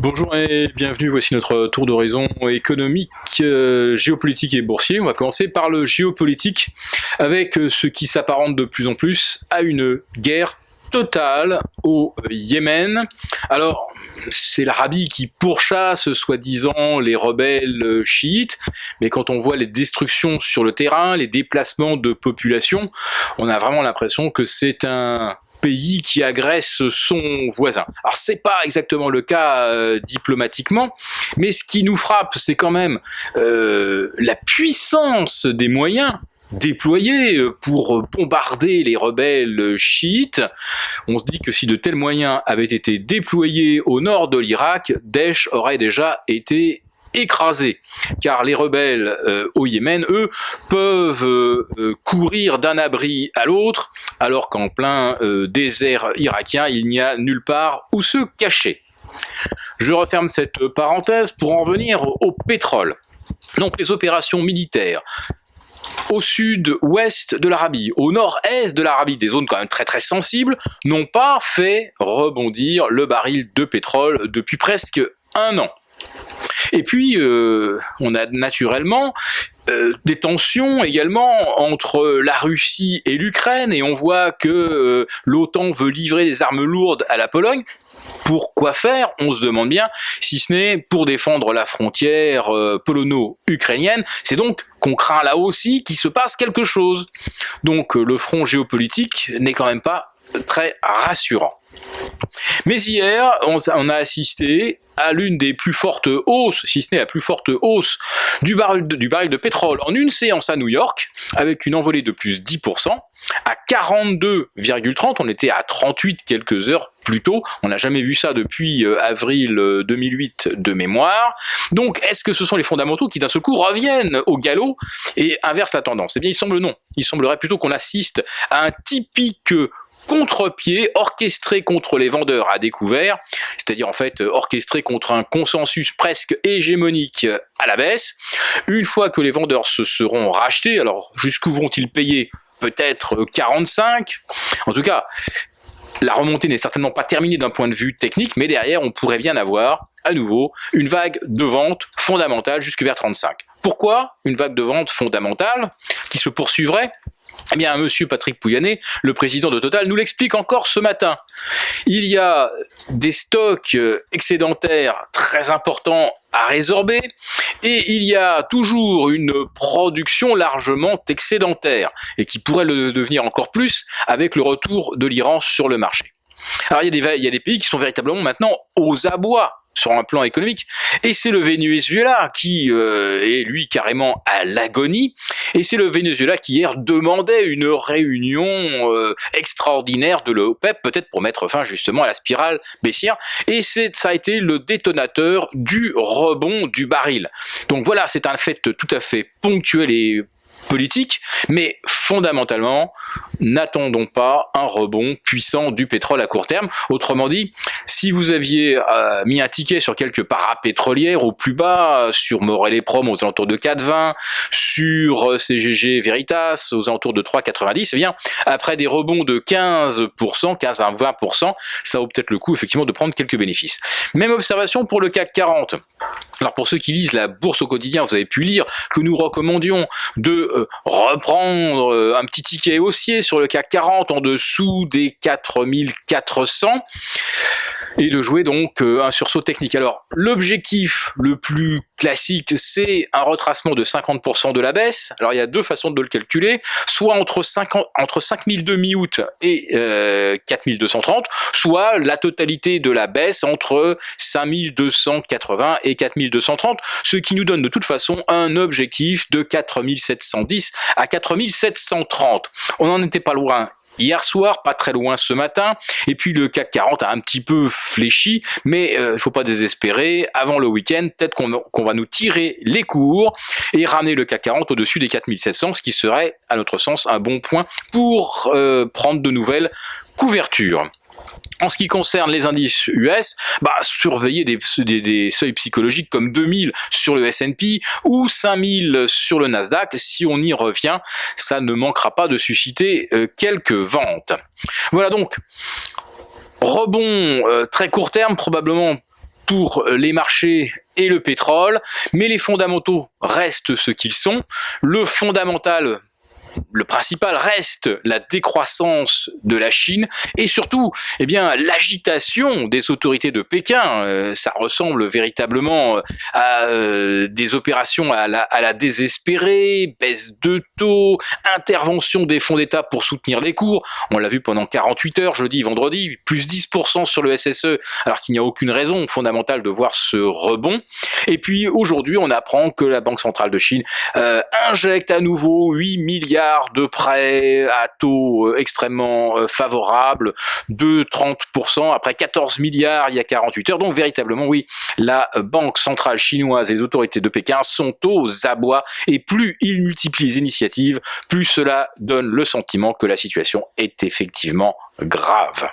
Bonjour et bienvenue, voici notre tour d'horizon économique, géopolitique et boursier. On va commencer par le géopolitique avec ce qui s'apparente de plus en plus à une guerre totale au Yémen. Alors, c'est l'Arabie qui pourchasse soi-disant les rebelles chiites, mais quand on voit les destructions sur le terrain, les déplacements de population, on a vraiment l'impression que c'est un pays qui agresse son voisin. Alors c'est pas exactement le cas diplomatiquement, mais ce qui nous frappe, c'est quand même la puissance des moyens déployés pour bombarder les rebelles chiites. On se dit que si de tels moyens avaient été déployés au nord de l'Irak, Daesh aurait déjà été écrasés, car les rebelles au Yémen, eux, peuvent courir d'un abri à l'autre, alors qu'en plein désert irakien, il n'y a nulle part où se cacher. Je referme cette parenthèse pour en revenir au pétrole. Donc les opérations militaires au sud-ouest de l'Arabie, au nord-est de l'Arabie, des zones quand même très très sensibles, n'ont pas fait rebondir le baril de pétrole depuis presque un an. Et puis, on a naturellement des tensions également entre la Russie et l'Ukraine, et on voit que l'OTAN veut livrer des armes lourdes à la Pologne. Pourquoi faire? On se demande bien, si ce n'est pour défendre la frontière polono-ukrainienne. C'est donc qu'on craint là aussi qu'il se passe quelque chose. Donc le front géopolitique n'est quand même pas très rassurant. Mais hier, on a assisté à l'une des plus fortes hausses, si ce n'est la plus forte hausse du baril de pétrole en une séance à New York, avec une envolée de plus 10%, à 42,30, on était à 38 quelques heures plus tôt, on n'a jamais vu ça depuis avril 2008 de mémoire. Donc est-ce que ce sont les fondamentaux qui d'un seul coup reviennent au galop et inversent la tendance? Eh bien il semble non, il semblerait plutôt qu'on assiste à un typique contre-pied orchestré contre les vendeurs à découvert, c'est-à-dire en fait orchestré contre un consensus presque hégémonique à la baisse. Une fois que les vendeurs se seront rachetés, alors jusqu'où vont-ils payer? Peut-être 45. En tout cas, la remontée n'est certainement pas terminée d'un point de vue technique, mais derrière on pourrait bien avoir à nouveau une vague de vente fondamentale jusque vers 35. Pourquoi une vague de vente fondamentale qui se poursuivrait? Eh bien, monsieur Patrick Pouyanné, le président de Total, nous l'explique encore ce matin. Il y a des stocks excédentaires très importants à résorber et il y a toujours une production largement excédentaire et qui pourrait le devenir encore plus avec le retour de l'Iran sur le marché. Alors, il y a des pays qui sont véritablement maintenant aux abois sur un plan économique, et c'est le Venezuela qui est lui carrément à l'agonie, et c'est le Venezuela qui hier demandait une réunion extraordinaire de l'OPEP, peut-être pour mettre fin justement à la spirale baissière, et ça a été le détonateur du rebond du baril. Donc voilà, c'est un fait tout à fait ponctuel et politique, mais fondamentalement, n'attendons pas un rebond puissant du pétrole à court terme. Autrement dit, si vous aviez mis un ticket sur quelques parapétrolières au plus bas, sur Morel et Prom aux alentours de 4,20, sur CGG Veritas aux alentours de 3,90, eh bien, après des rebonds de 15%, 15 à 20%, ça vaut peut-être le coup effectivement de prendre quelques bénéfices. Même observation pour le CAC 40. Alors pour ceux qui lisent la bourse au quotidien, vous avez pu lire que nous recommandions de reprendre un petit ticket haussier sur le CAC 40 en dessous des 4400 et de jouer donc un sursaut technique. Alors l'objectif le plus classique, c'est un retracement de 50% de la baisse. Alors il y a deux façons de le calculer, soit entre 5002 mi-août et 4230, soit la totalité de la baisse entre 5280 et 4230, ce qui nous donne de toute façon un objectif de 4710 à 4730. On n'en était pas loin hier soir, pas très loin ce matin, et puis le CAC 40 a un petit peu fléchi, mais il ne faut pas désespérer, avant le week-end, peut-être qu'on va nous tirer les cours et ramener le CAC 40 au-dessus des 4700, ce qui serait, à notre sens, un bon point pour prendre de nouvelles couvertures. En ce qui concerne les indices US, surveillez des seuils psychologiques comme 2000 sur le S&P ou 5000 sur le Nasdaq. Si on y revient, ça ne manquera pas de susciter quelques ventes. Voilà donc, rebond très court terme, probablement pour les marchés et le pétrole, mais les fondamentaux restent ce qu'ils sont. Le fondamental, le principal reste la décroissance de la Chine et surtout l'agitation des autorités de Pékin. Ça ressemble véritablement à des opérations à la désespérée, baisse de taux, intervention des fonds d'État pour soutenir les cours. On l'a vu pendant 48 heures, jeudi, vendredi, plus 10% sur le SSE, alors qu'il n'y a aucune raison fondamentale de voir ce rebond. Et puis aujourd'hui, on apprend que la Banque centrale de Chine injecte à nouveau 8 milliards de prêts à taux extrêmement favorables de 30% après 14 milliards il y a 48 heures. Donc véritablement, oui, la Banque centrale chinoise et les autorités de Pékin sont aux abois et plus ils multiplient les initiatives, plus cela donne le sentiment que la situation est effectivement grave.